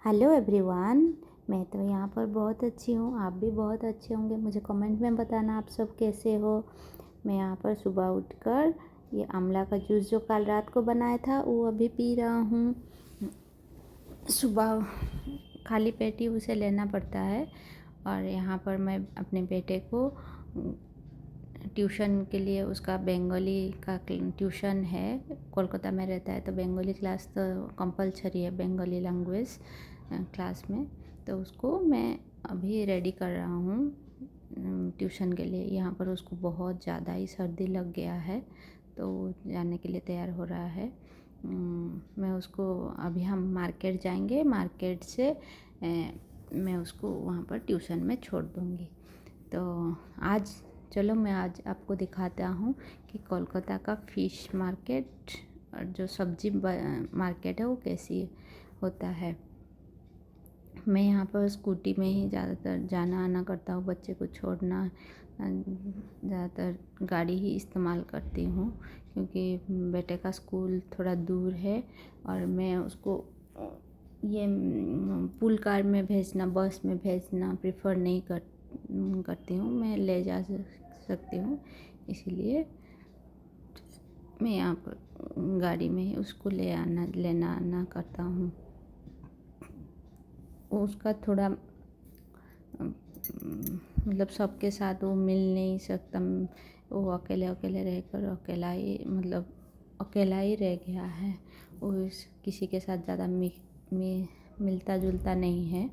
Hello everyone. मैं तो यहाँ पर बहुत अच्छी हूँ, आप भी बहुत अच्छे होंगे। मुझे कमेंट में बताना आप सब कैसे हो। मैं यहाँ पर सुबह उठकर ये आंवला का जूस जो कल रात को बनाया था वो अभी पी रहा हूँ। सुबह खाली पेट ही उसे लेना पड़ता है। और यहाँ पर मैं अपने बेटे को ट्यूशन के लिए, उसका बंगाली का ट्यूशन है, कोलकाता में रहता है तो बंगाली क्लास तो कंपलसरी है, बंगाली लैंग्वेज क्लास में। तो उसको मैं अभी रेडी कर रहा हूँ ट्यूशन के लिए। यहाँ पर उसको बहुत ज़्यादा ही सर्दी लग गया है तो जाने के लिए तैयार हो रहा है। मैं उसको अभी हम मार्केट जाएंगे, मार्केट से मैं उसको वहाँ पर ट्यूशन में छोड़ दूँगी। तो आज चलो मैं आज आपको दिखाता हूँ कि कोलकाता का फ़िश मार्केट और जो सब्जी मार्केट है वो कैसी होता है। मैं यहाँ पर स्कूटी में ही ज़्यादातर जाना आना करता हूँ, बच्चे को छोड़ना ज़्यादातर गाड़ी ही इस्तेमाल करती हूँ क्योंकि बेटे का स्कूल थोड़ा दूर है और मैं उसको ये पुल कार में भेजना, बस में भेजना प्रेफर नहीं करती हूँ। मैं ले जा सकती हूँ, इसीलिए मैं यहाँ पर गाड़ी में ही उसको लेना आना करता हूँ। उसका थोड़ा मतलब सबके साथ वो मिल नहीं सकता, वो अकेले अकेले रहकर अकेला ही रह गया है। वो किसी के साथ ज़्यादा मिलता जुलता नहीं है।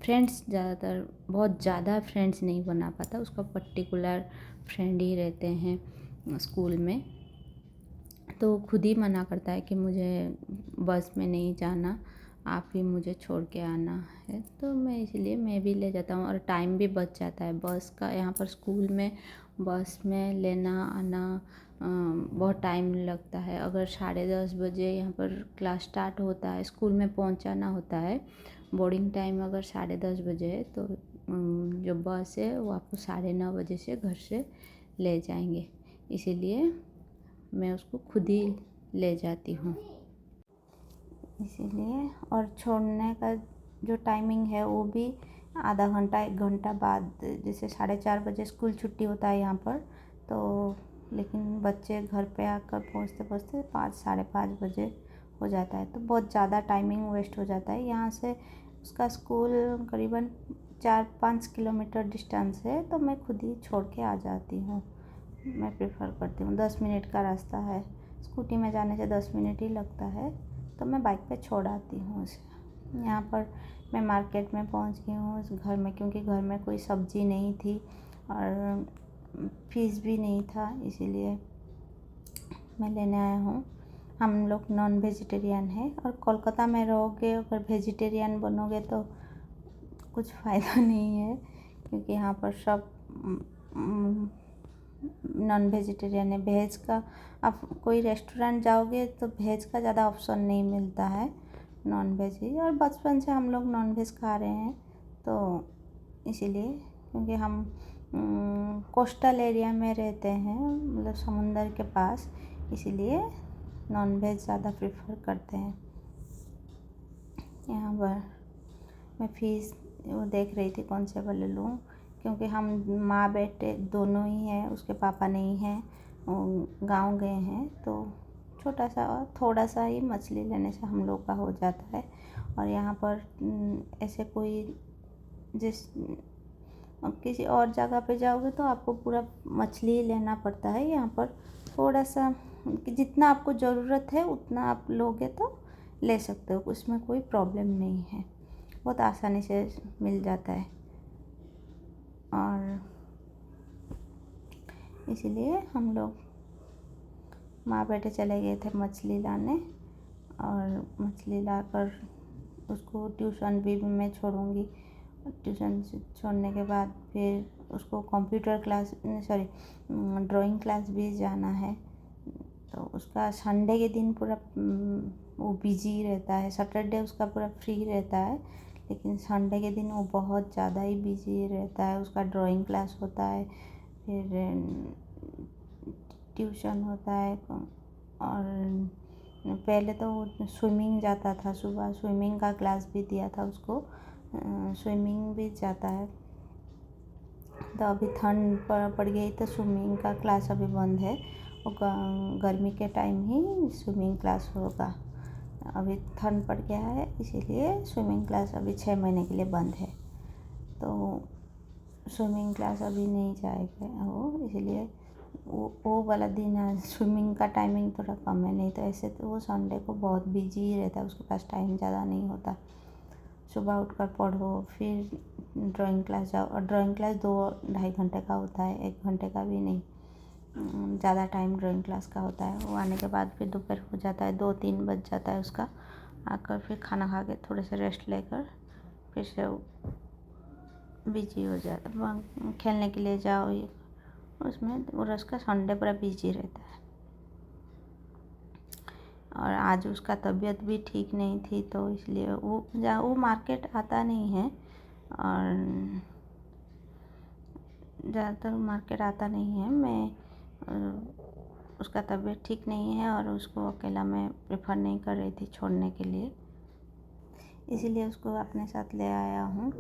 फ्रेंड्स ज़्यादातर बहुत ज़्यादा फ्रेंड्स नहीं बना पाता, उसका पर्टिकुलर फ्रेंड ही रहते हैं स्कूल में। तो खुद ही मना करता है कि मुझे बस में नहीं जाना, आप ही मुझे छोड़ के आना है। तो मैं इसलिए मैं भी ले जाता हूँ और टाइम भी बच जाता है बस का। यहाँ पर स्कूल में बस में लेना आना बहुत टाइम लगता है। अगर 10:30 बजे यहाँ पर क्लास स्टार्ट होता है, स्कूल में पहुँचाना होता है, बोर्डिंग टाइम अगर 10:30 बजे है तो जो बस है वो आपको 9:30 बजे से घर से ले जाएंगे। इसीलिए मैं उसको खुद ही ले जाती हूँ इसीलिए। और छोड़ने का जो टाइमिंग है वो भी आधा घंटा 1 घंटा बाद, जैसे 4:30 बजे स्कूल छुट्टी होता है यहाँ पर तो, लेकिन बच्चे घर पे आकर पहुँचते पहुँचते 5 5:30 बजे हो जाता है। तो बहुत ज़्यादा टाइमिंग वेस्ट हो जाता है। यहाँ से उसका स्कूल करीबन 4-5 किलोमीटर डिस्टेंस है तो मैं खुद ही छोड़ के आ जाती हूँ। मैं प्रेफर करती हूँ, 10 मिनट का रास्ता है, स्कूटी में जाने से 10 मिनट ही लगता है तो मैं बाइक पे छोड़ आती हूँ उसे। यहाँ पर मैं मार्केट में पहुँच गई हूँ उस घर में, क्योंकि घर में कोई सब्ज़ी नहीं थी और फिश भी नहीं था, इसीलिए मैं लेने आया हूँ। हम लोग नॉन वेजिटेरियन है और कोलकाता में रहोगे अगर वेजिटेरियन बनोगे तो कुछ फ़ायदा नहीं है, क्योंकि यहाँ पर सब नॉन वेजिटेरियन है। वेज का आप कोई रेस्टोरेंट जाओगे तो वेज का ज़्यादा ऑप्शन नहीं मिलता है, नॉन वेज ही। और बचपन से हम लोग नॉन वेज खा रहे हैं तो इसीलिए, क्योंकि हम कोस्टल एरिया में रहते हैं, मतलब समुंदर के पास, इसीलिए नॉन वेज ज़्यादा प्रेफर करते हैं। यहाँ पर मैं फ़िश वो देख रही थी कौन से वाले लूँ, क्योंकि हम माँ बेटे दोनों ही हैं, उसके पापा नहीं हैं, गांव गए हैं तो छोटा सा और थोड़ा सा ही मछली लेने से हम लोग का हो जाता है। और यहाँ पर ऐसे कोई किसी और जगह पे जाओगे तो आपको पूरा मछली ही लेना पड़ता है। यहाँ पर थोड़ा सा जितना आपको ज़रूरत है उतना आप लोगे तो ले सकते हो, उसमें कोई प्रॉब्लम नहीं है, बहुत आसानी से मिल जाता है। और इसीलिए हम लोग माँ बेटे चले गए थे मछली लाने, और मछली लाकर उसको ट्यूशन भी मैं छोड़ूंगी। ट्यूशन छोड़ने के बाद फिर उसको कंप्यूटर क्लास ड्राइंग क्लास भी जाना है। तो उसका संडे के दिन पूरा वो बिजी रहता है, सैटरडे उसका पूरा फ्री रहता है, लेकिन संडे के दिन वो बहुत ज़्यादा ही बिजी रहता है। उसका ड्राइंग क्लास होता है, फिर ट्यूशन होता है और पहले तो वो स्विमिंग जाता था, सुबह स्विमिंग का क्लास भी दिया था उसको, स्विमिंग भी जाता है। तो अभी ठंड पड़ गई तो स्विमिंग का क्लास अभी बंद है। वो गर्मी के टाइम ही स्विमिंग क्लास होगा। अभी ठंड पड़ गया है इसीलिए स्विमिंग क्लास अभी 6 महीने के लिए बंद है। तो स्विमिंग क्लास अभी नहीं जाएगा वो, इसीलिए वो वाला दिन आज स्विमिंग का टाइमिंग थोड़ा कम है। नहीं तो ऐसे तो वो संडे को बहुत बिजी ही रहता है, उसके पास टाइम ज़्यादा नहीं होता। सुबह उठकर पढ़ो, फिर ड्राइंग क्लास जाओ, और ड्राइंग क्लास 2-2.5 घंटे का होता है, 1 घंटे का भी नहीं। ज़्यादा टाइम ड्राइंग क्लास का होता है। वो आने के बाद फिर दोपहर हो जाता है, 2-3 बज जाता है उसका। आकर फिर खाना खा के थोड़े से रेस्ट लेकर फिर से बिजी हो जाता, खेलने के लिए जाओ, ये उसमें और उसका संडे पूरा बिजी रहता है। और आज उसका तबीयत भी ठीक नहीं थी, तो इसलिए वो मार्केट आता नहीं है, और ज़्यादातर मार्केट आता नहीं है। उसका तबीयत ठीक नहीं है और उसको अकेला मैं प्रेफर नहीं कर रही थी छोड़ने के लिए, इसीलिए उसको अपने साथ ले आया हूँ।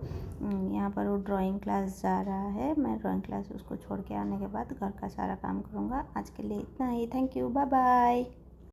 यहाँ पर वो ड्राइंग क्लास जा रहा है, मैं ड्राइंग क्लास उसको छोड़ के आने के बाद घर का सारा काम करूँगा। आज के लिए इतना ही। Thank you, bye bye.